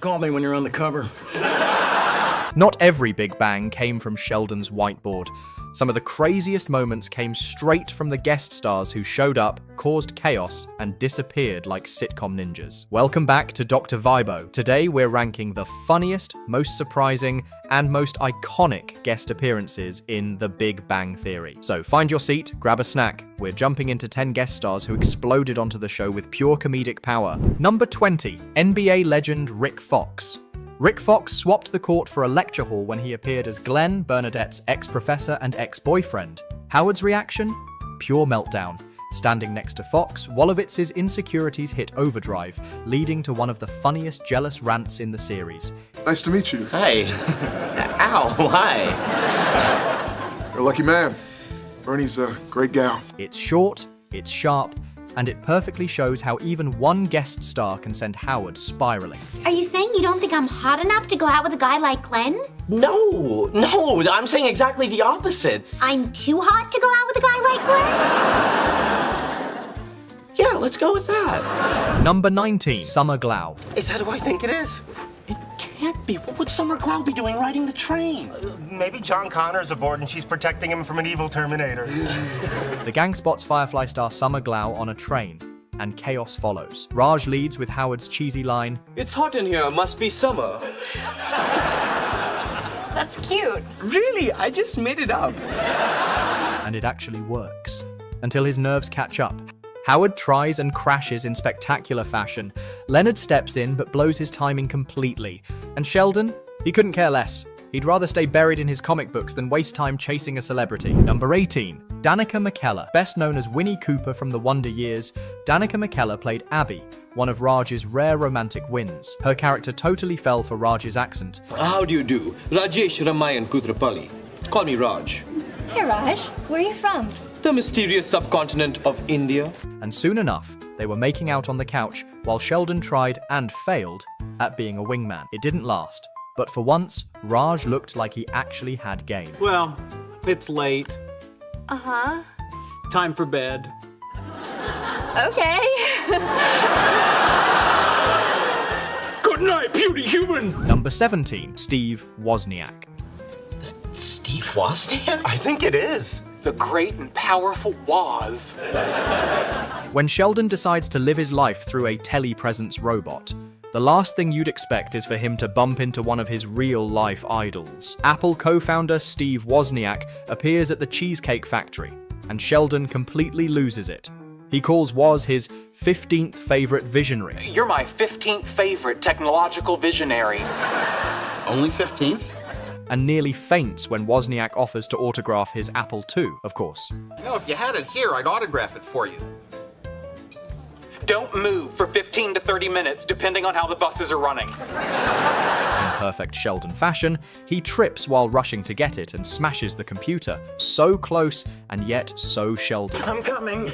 Call me when you're on the cover. Not every Big Bang came from Sheldon's whiteboard. Some of the craziest moments came straight from the guest stars who showed up, caused chaos, and disappeared like sitcom ninjas. Welcome back to Dr. Vibo. Today we're ranking the funniest, most surprising, and most iconic guest appearances in The Big Bang Theory. So find your seat, grab a snack. We're jumping into 10 guest stars who exploded onto the show with pure comedic power. Number 20, NBA legend Rick Fox. Rick Fox swapped the court for a lecture hall when he appeared as Glenn, Bernadette's ex-professor and ex-boyfriend. Howard's reaction? Pure meltdown. Standing next to Fox, Wolowitz's insecurities hit overdrive, leading to one of the funniest jealous rants in the series. Nice to meet you. Hey. Ow, why? You're a lucky man. Bernie's a great gal. It's short, it's sharp, and it perfectly shows how even one guest star can send Howard spiraling. Are you saying you don't think I'm hot enough to go out with a guy like Glenn? No, I'm saying exactly the opposite. I'm too hot to go out with a guy like Glenn? Yeah, let's go with that. Number 19, Summer Glau. Is that who I think it is? It can't be. What would Summer Glau be doing riding the train? Maybe John Connor's aboard and she's protecting him from an evil Terminator. The gang spots Firefly star Summer Glau on a train, and chaos follows. Raj leads with Howard's cheesy line, "It's hot in here, must be summer." That's cute. Really? I just made it up. and it actually works. Until his nerves catch up. Howard tries and crashes in spectacular fashion. Leonard steps in but blows his timing completely. And Sheldon? He couldn't care less. He'd rather stay buried in his comic books than waste time chasing a celebrity. Number 18. Danica McKellar. Best known as Winnie Cooper from The Wonder Years, Danica McKellar played Abby, one of Raj's rare romantic wins. Her character totally fell for Raj's accent. How do you do? Rajesh Ramayan Kudrapalli. Call me Raj. Hey Raj, where are you from? The mysterious subcontinent of India. And soon enough, they were making out on the couch while Sheldon tried and failed at being a wingman. It didn't last. But for once, Raj looked like he actually had game. Well, it's late. Uh-huh. Time for bed. Okay. Good night, beauty human! Number 17, Steve Wozniak. Steve Wozniak? I think it is. The great and powerful Woz. When Sheldon decides to live his life through a telepresence robot, the last thing you'd expect is for him to bump into one of his real-life idols. Apple co-founder Steve Wozniak appears at the Cheesecake Factory, and Sheldon completely loses it. He calls Woz his 15th favorite visionary. You're my 15th favorite technological visionary. Only 15th? And nearly faints when Wozniak offers to autograph his Apple II, of course. You know, if you had it here, I'd autograph it for you. Don't move for 15 to 30 minutes, depending on how the buses are running. In perfect Sheldon fashion, he trips while rushing to get it and smashes the computer. So close, and yet so Sheldon. I'm coming.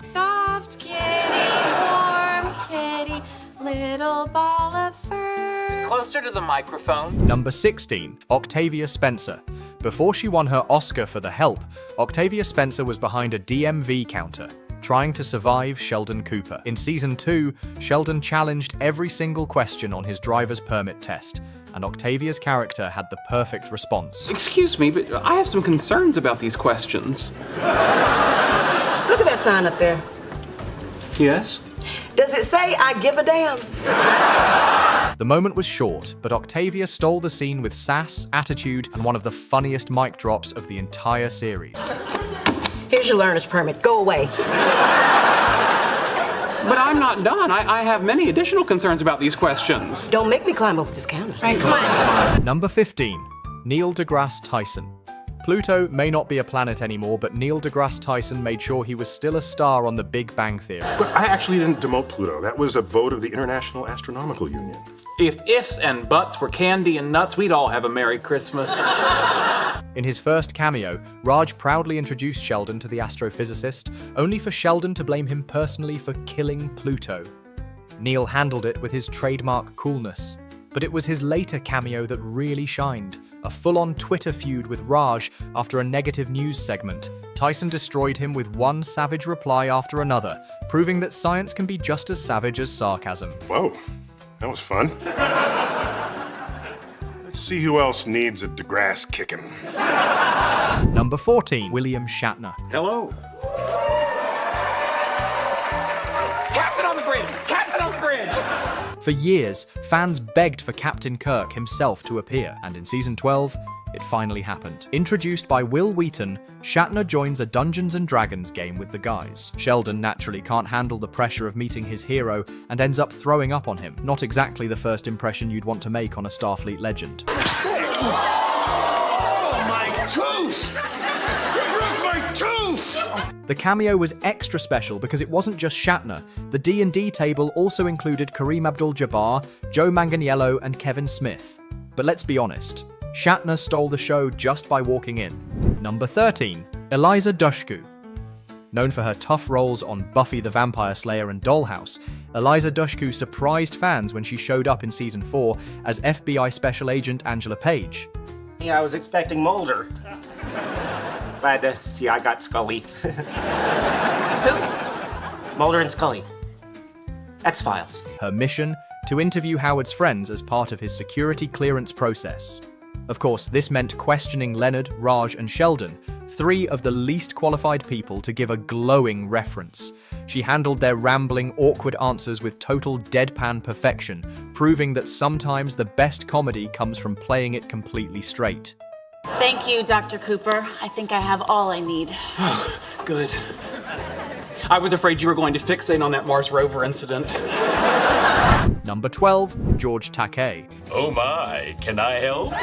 Soft kitty, warm kitty, little ball of fur. Closer to the microphone. Number 16, Octavia Spencer. Before she won her Oscar for The Help, Octavia Spencer was behind a DMV counter, trying to survive Sheldon Cooper. In Season 2, Sheldon challenged every single question on his driver's permit test, and Octavia's character had the perfect response. Excuse me, but I have some concerns about these questions. Look at that sign up there. Yes? Does it say, I give a damn? The moment was short, but Octavia stole the scene with sass, attitude, and one of the funniest mic drops of the entire series. Here's your learner's permit. Go away. But I'm not done. I have many additional concerns about these questions. Don't make me climb over this counter. Right, come on. Number 15, Neil deGrasse Tyson. Pluto may not be a planet anymore, but Neil deGrasse Tyson made sure he was still a star on The Big Bang Theory. But I actually didn't demote Pluto. That was a vote of the International Astronomical Union. If ifs and buts were candy and nuts, we'd all have a Merry Christmas. In his first cameo, Raj proudly introduced Sheldon to the astrophysicist, only for Sheldon to blame him personally for killing Pluto. Neil handled it with his trademark coolness, but it was his later cameo that really shined. a full-on Twitter feud with Raj after a negative news segment. Tyson destroyed him with one savage reply after another, proving that science can be just as savage as sarcasm. Whoa, that was fun. Let's see who else needs a DeGrasse kicking. Number 14, William Shatner. Hello. Captain on the bridge! Captain on the bridge! For years, fans begged for Captain Kirk himself to appear, and in season 12, it finally happened. Introduced by Wil Wheaton, Shatner joins a Dungeons & Dragons game with the guys. Sheldon naturally can't handle the pressure of meeting his hero and ends up throwing up on him. Not exactly the first impression you'd want to make on a Starfleet legend. Oh, my tooth! You broke my tooth! The cameo was extra special because it wasn't just Shatner. The D&D table also included Kareem Abdul-Jabbar, Joe Manganiello, and Kevin Smith. But let's be honest, Shatner stole the show just by walking in. Number 13, Eliza Dushku. Known for her tough roles on Buffy the Vampire Slayer and Dollhouse, Eliza Dushku surprised fans when she showed up in season 4 as FBI Special Agent Angela Page. Yeah, I was expecting Mulder. Glad to see I got Scully. Who? Mulder and Scully. X-Files. Her mission? To interview Howard's friends as part of his security clearance process. Of course, this meant questioning Leonard, Raj, and Sheldon, 3 of the least qualified people to give a glowing reference. She handled their rambling, awkward answers with total deadpan perfection, proving that sometimes the best comedy comes from playing it completely straight. Thank you, Dr. Cooper. I think I have all I need. Good. I was afraid you were going to fixate on that Mars rover incident. Number 12, George Takei. Oh my, can I help?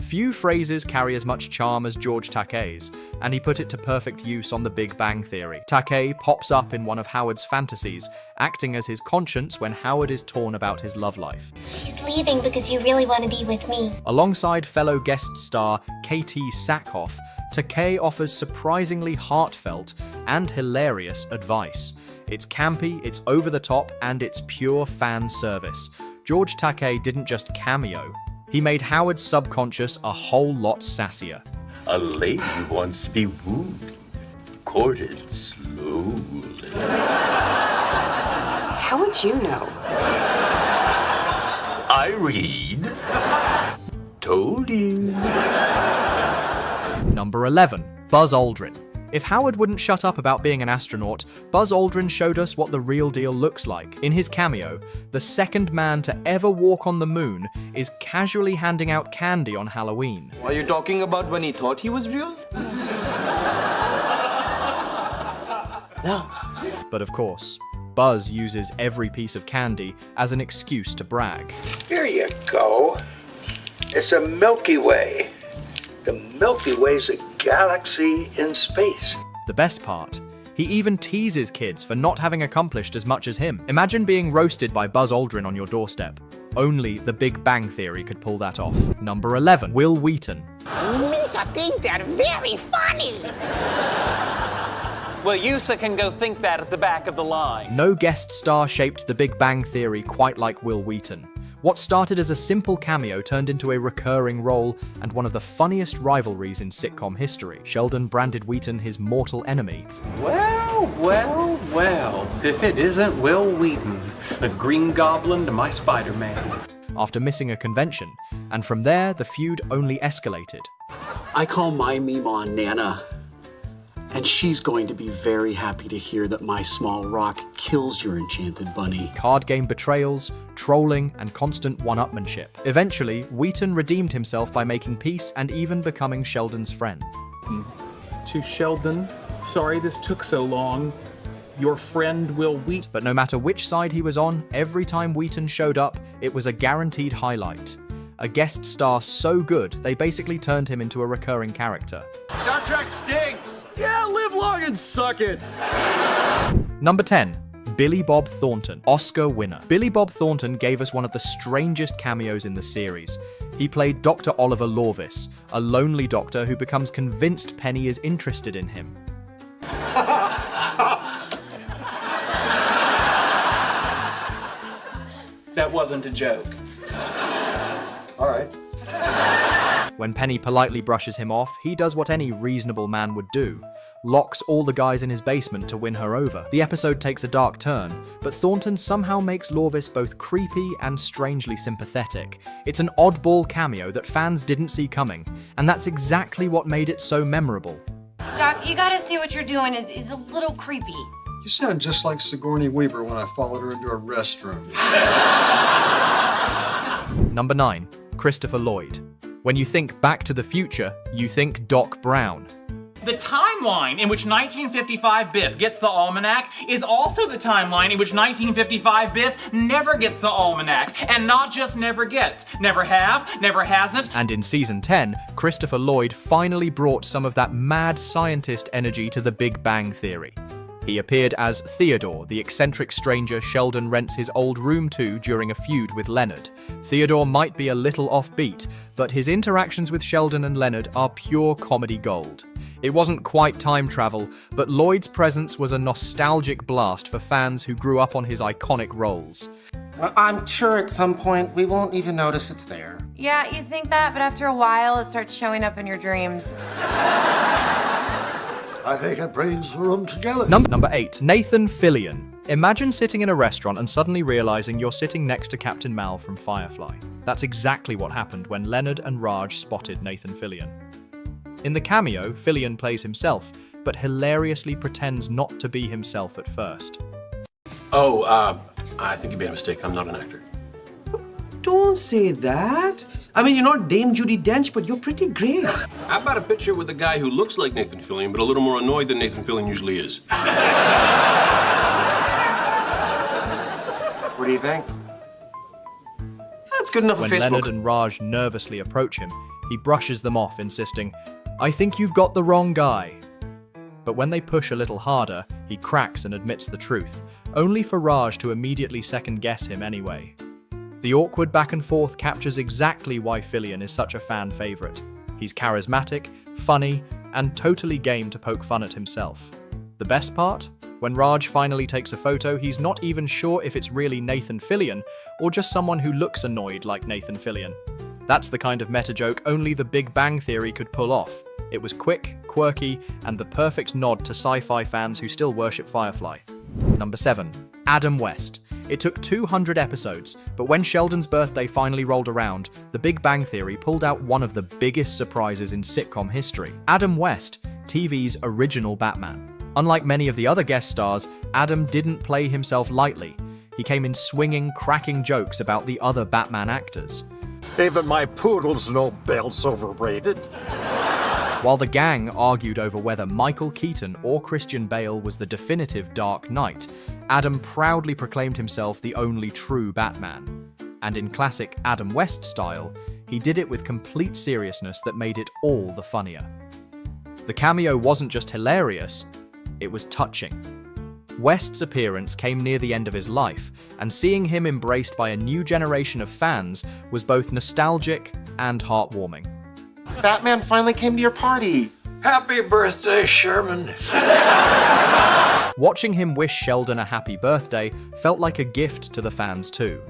Few phrases carry as much charm as George Takei's, and he put it to perfect use on The Big Bang Theory. Takei pops up in one of Howard's fantasies, acting as his conscience when Howard is torn about his love life. She's leaving because you really want to be with me. Alongside fellow guest star Katie Sackhoff, Takei offers surprisingly heartfelt and hilarious advice. It's campy, it's over the top, and it's pure fan service. George Takei didn't just cameo, he made Howard's subconscious a whole lot sassier. A lady wants to be wooed, courted slowly. How would you know? I read. Told you. Number 11, Buzz Aldrin. If Howard wouldn't shut up about being an astronaut, Buzz Aldrin showed us what the real deal looks like. In his cameo, the second man to ever walk on the moon is casually handing out candy on Halloween. Are you talking about when he thought he was real? No. But of course, Buzz uses every piece of candy as an excuse to brag. Here you go. It's a Milky Way. The Milky Way's a galaxy in space. The best part, he even teases kids for not having accomplished as much as him. Imagine being roasted by Buzz Aldrin on your doorstep. Only The Big Bang Theory could pull that off. Number 11, Wil Wheaton. Lisa think they're very funny. Well, Yusa can go think that at the back of the line. No guest star shaped The Big Bang Theory quite like Wil Wheaton. What started as a simple cameo turned into a recurring role and one of the funniest rivalries in sitcom history. Sheldon branded Wheaton his mortal enemy. Well, if it isn't Wil Wheaton, the Green Goblin to my Spider-Man. After missing a convention, and from there the feud only escalated. I call my Mima Nana, and she's going to be very happy to hear that my small rock kills your enchanted bunny. Card game betrayals, trolling, and constant one-upmanship. Eventually, Wheaton redeemed himself by making peace and even becoming Sheldon's friend. To Sheldon, sorry this took so long. Your friend Wil Wheaton. But no matter which side he was on, every time Wheaton showed up, it was a guaranteed highlight. A guest star so good, they basically turned him into a recurring character. Star Trek stinks! Yeah, live long and suck it! Number 10. Billy Bob Thornton, Oscar winner. Billy Bob Thornton gave us one of the strangest cameos in the series. He played Dr. Oliver Lorvis, a lonely doctor who becomes convinced Penny is interested in him. That wasn't a joke. All right. When Penny politely brushes him off, he does what any reasonable man would do. Locks all the guys in his basement to win her over. The episode takes a dark turn, but Thornton somehow makes Lorvis both creepy and strangely sympathetic. It's an oddball cameo that fans didn't see coming, and that's exactly what made it so memorable. Doc, you gotta see what you're doing is a little creepy. You sound just like Sigourney Weaver when I followed her into a restroom. Number 9. Christopher Lloyd. When you think Back to the Future, you think Doc Brown. The timeline in which 1955 Biff gets the almanac is also the timeline in which 1955 Biff never gets the almanac. And not just never gets. Never have, never hasn't. And in season 10, Christopher Lloyd finally brought some of that mad scientist energy to the Big Bang Theory. He appeared as Theodore, the eccentric stranger Sheldon rents his old room to during a feud with Leonard. Theodore might be a little offbeat, but his interactions with Sheldon and Leonard are pure comedy gold. It wasn't quite time travel, but Lloyd's presence was a nostalgic blast for fans who grew up on his iconic roles. I'm sure at some point we won't even notice it's there. Yeah, you think that, but after a while it starts showing up in your dreams. I think it brings the room together. Number 8. Nathan Fillion. Imagine sitting in a restaurant and suddenly realizing you're sitting next to Captain Mal from Firefly. That's exactly what happened when Leonard and Raj spotted Nathan Fillion. In the cameo, Fillion plays himself, but hilariously pretends not to be himself at first. Oh, I think you made a mistake. I'm not an actor. Don't say that. I mean, you're not Dame Judi Dench, but you're pretty great. How about a picture with a guy who looks like Nathan Fillion, but a little more annoyed than Nathan Fillion usually is? What do you think? That's good enough for When Facebook. Leonard and Raj nervously approach him, he brushes them off, insisting, "I think you've got the wrong guy." But when they push a little harder, he cracks and admits the truth, only for Raj to immediately second-guess him anyway. The awkward back and forth captures exactly why Fillion is such a fan favorite. He's charismatic, funny, and totally game to poke fun at himself. The best part? When Raj finally takes a photo, he's not even sure if it's really Nathan Fillion or just someone who looks annoyed like Nathan Fillion. That's the kind of meta joke only the Big Bang Theory could pull off. It was quick, quirky, and the perfect nod to sci-fi fans who still worship Firefly. Number 7. Adam West. It took 200 episodes, but when Sheldon's birthday finally rolled around, The Big Bang Theory pulled out one of the biggest surprises in sitcom history. Adam West, TV's original Batman. Unlike many of the other guest stars, Adam didn't play himself lightly. He came in swinging, cracking jokes about the other Batman actors. Even my poodles know Bell's overrated. While the gang argued over whether Michael Keaton or Christian Bale was the definitive Dark Knight, Adam proudly proclaimed himself the only true Batman. And in classic Adam West style, he did it with complete seriousness that made it all the funnier. The cameo wasn't just hilarious, it was touching. West's appearance came near the end of his life, and seeing him embraced by a new generation of fans was both nostalgic and heartwarming. Batman finally came to your party. Happy birthday, Sherman. Watching him wish Sheldon a happy birthday felt like a gift to the fans too.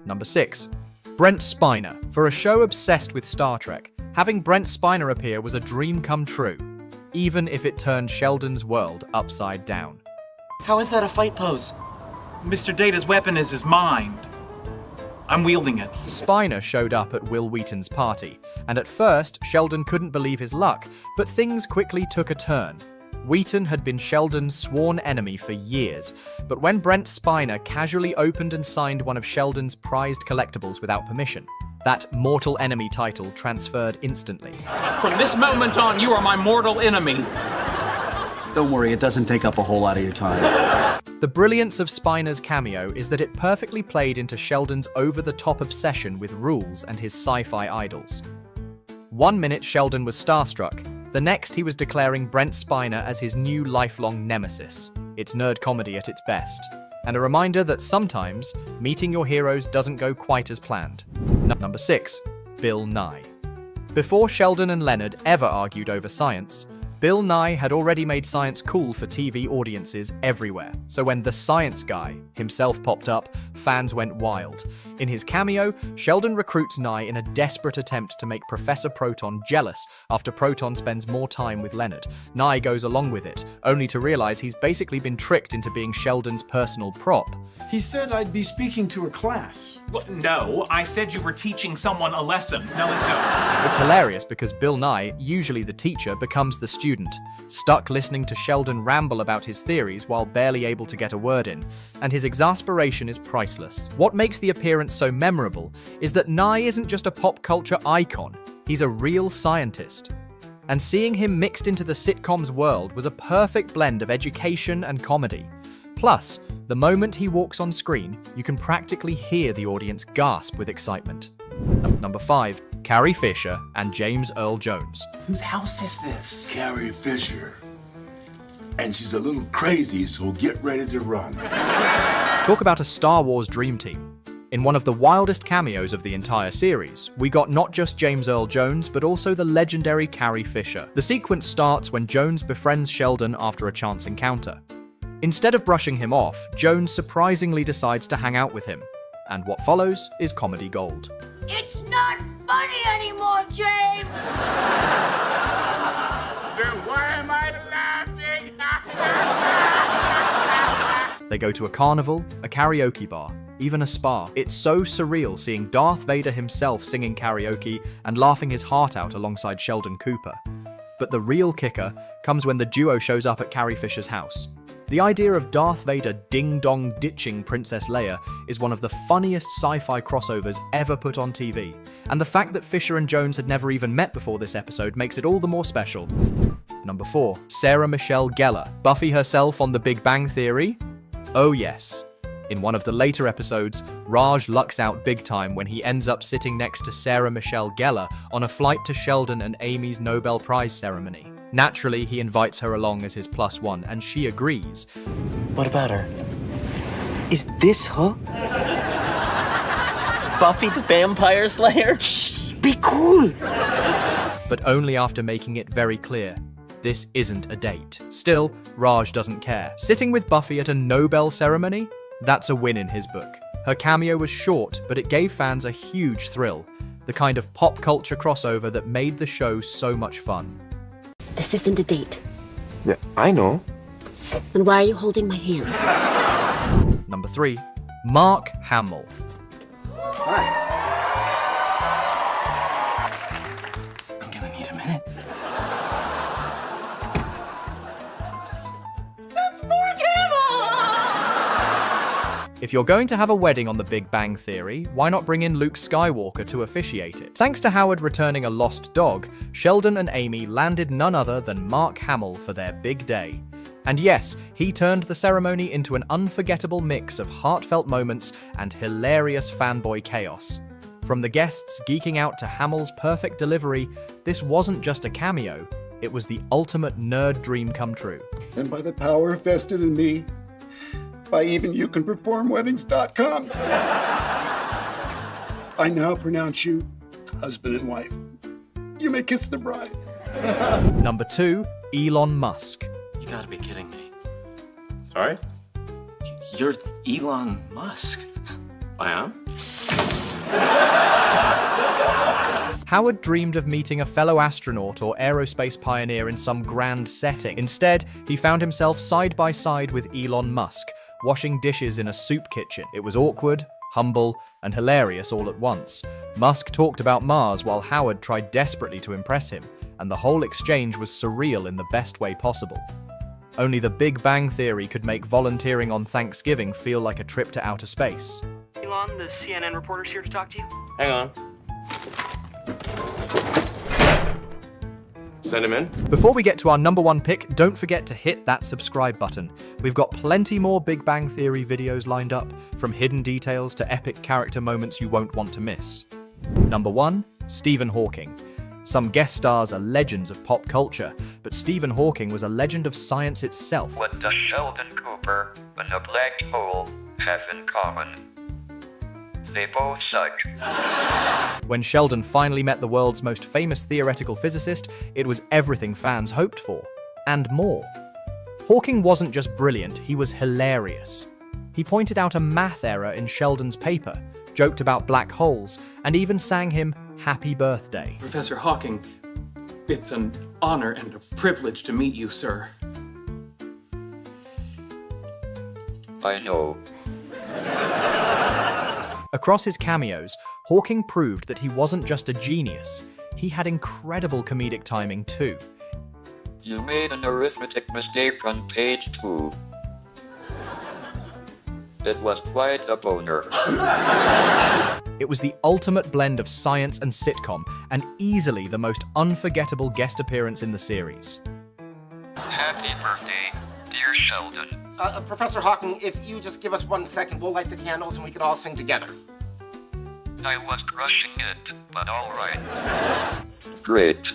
Number 6. Brent Spiner. For a show obsessed with Star Trek, having Brent Spiner appear was a dream come true, even if it turned Sheldon's world upside down. How is that a fight pose? Mr. Data's weapon is his mind. I'm wielding it. Spiner showed up at Wil Wheaton's party, and at first, Sheldon couldn't believe his luck, but things quickly took a turn. Wheaton had been Sheldon's sworn enemy for years, but when Brent Spiner casually opened and signed one of Sheldon's prized collectibles without permission, that mortal enemy title transferred instantly. From this moment on, you are my mortal enemy. Don't worry, it doesn't take up a whole lot of your time. The brilliance of Spiner's cameo is that it perfectly played into Sheldon's over-the-top obsession with rules and his sci-fi idols. 1 minute Sheldon was starstruck, the next he was declaring Brent Spiner as his new lifelong nemesis. It's nerd comedy at its best, and a reminder that sometimes meeting your heroes doesn't go quite as planned. Number 6. Bill Nye. Before Sheldon and Leonard ever argued over science, Bill Nye had already made science cool for TV audiences everywhere, so when the science guy himself popped up, fans went wild. In his cameo, Sheldon recruits Nye in a desperate attempt to make Professor Proton jealous after Proton spends more time with Leonard. Nye goes along with it, only to realize he's basically been tricked into being Sheldon's personal prop. He said I'd be speaking to a class. Well, no, I said you were teaching someone a lesson. Now let's go. It's hilarious because Bill Nye, usually the teacher, becomes the student, stuck listening to Sheldon ramble about his theories while barely able to get a word in, and his exasperation is priceless. What makes the appearance so memorable is that Nye isn't just a pop culture icon, he's a real scientist. And seeing him mixed into the sitcom's world was a perfect blend of education and comedy. Plus, the moment he walks on screen, you can practically hear the audience gasp with excitement. Number 5, Carrie Fisher and James Earl Jones. Whose house is this? Carrie Fisher. And she's a little crazy, so get ready to run. Talk about a Star Wars dream team. In one of the wildest cameos of the entire series, we got not just James Earl Jones, but also the legendary Carrie Fisher. The sequence starts when Jones befriends Sheldon after a chance encounter. Instead of brushing him off, Jones surprisingly decides to hang out with him. And what follows is comedy gold. It's not funny anymore, James! Then why am I laughing? They go to a carnival, a karaoke bar, even a spa. It's so surreal seeing Darth Vader himself singing karaoke and laughing his heart out alongside Sheldon Cooper. But the real kicker comes when the duo shows up at Carrie Fisher's house. The idea of Darth Vader ding-dong ditching Princess Leia is one of the funniest sci-fi crossovers ever put on TV, and the fact that Fisher and Jones had never even met before this episode makes it all the more special. Number 4, Sarah Michelle Gellar, Buffy herself on The Big Bang Theory? Oh yes. In one of the later episodes, Raj lucks out big time when he ends up sitting next to Sarah Michelle Gellar on a flight to Sheldon and Amy's Nobel Prize ceremony. Naturally, he invites her along as his +1, and she agrees. What about her? Is this her? Buffy the Vampire Slayer? Shh, be cool! But only after making it very clear, this isn't a date. Still, Raj doesn't care. Sitting with Buffy at a Nobel ceremony? That's a win in his book. Her cameo was short, but it gave fans a huge thrill. The kind of pop culture crossover that made the show so much fun. This isn't a date. Yeah, I know. Then why are you holding my hand? Number 3, Mark Hamill. Hi. I'm gonna need a minute. If you're going to have a wedding on The Big Bang Theory, why not bring in Luke Skywalker to officiate it? Thanks to Howard returning a lost dog, Sheldon and Amy landed none other than Mark Hamill for their big day. And yes, he turned the ceremony into an unforgettable mix of heartfelt moments and hilarious fanboy chaos. From the guests geeking out to Hamill's perfect delivery, this wasn't just a cameo, it was the ultimate nerd dream come true. And by the power vested in me, by evenyoucanperformweddings.com, I now pronounce you husband and wife. You may kiss the bride. Number 2, Elon Musk. You gotta be kidding me. Sorry? You're Elon Musk. I am? Howard dreamed of meeting a fellow astronaut or aerospace pioneer in some grand setting. Instead, he found himself side by side with Elon Musk, washing dishes in a soup kitchen. It was awkward, humble, and hilarious all at once. Musk talked about Mars while Howard tried desperately to impress him, and the whole exchange was surreal in the best way possible. Only The Big Bang Theory could make volunteering on Thanksgiving feel like a trip to outer space. Elon, the CNN reporter's here to talk to you. Hang on. Send him in. Before we get to our number 1 pick, don't forget to hit that subscribe button. We've got plenty more Big Bang Theory videos lined up, from hidden details to epic character moments you won't want to miss. Number 1, Stephen Hawking. Some guest stars are legends of pop culture, but Stephen Hawking was a legend of science itself. What does Sheldon Cooper and a black hole have in common? They both suck. When Sheldon finally met the world's most famous theoretical physicist, it was everything fans hoped for, and more. Hawking wasn't just brilliant, he was hilarious. He pointed out a math error in Sheldon's paper, joked about black holes, and even sang him happy birthday. Professor Hawking, it's an honor and a privilege to meet you, sir. I know. Across his cameos, Hawking proved that he wasn't just a genius, he had incredible comedic timing too. You made an arithmetic mistake on page 2. It was quite a boner. It was the ultimate blend of science and sitcom, and easily the most unforgettable guest appearance in the series. Happy birthday, dear Sheldon. Professor Hawking, if you just give us 1 second, we'll light the candles and we can all sing together. I was crushing it, but all right. Great.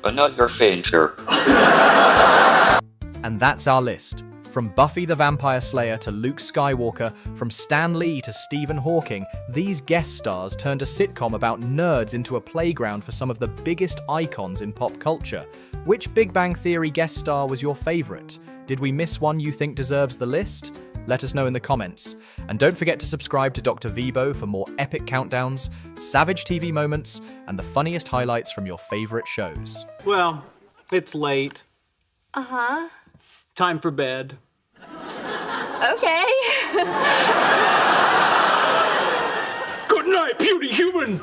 Another fainter. And that's our list. From Buffy the Vampire Slayer to Luke Skywalker, from Stan Lee to Stephen Hawking, these guest stars turned a sitcom about nerds into a playground for some of the biggest icons in pop culture. Which Big Bang Theory guest star was your favourite? Did we miss one you think deserves the list? Let us know in the comments. And don't forget to subscribe to Dr. Vibo for more epic countdowns, savage TV moments, and the funniest highlights from your favourite shows. Well, it's late. Uh-huh. Time for bed. Okay. Good night, beauty human!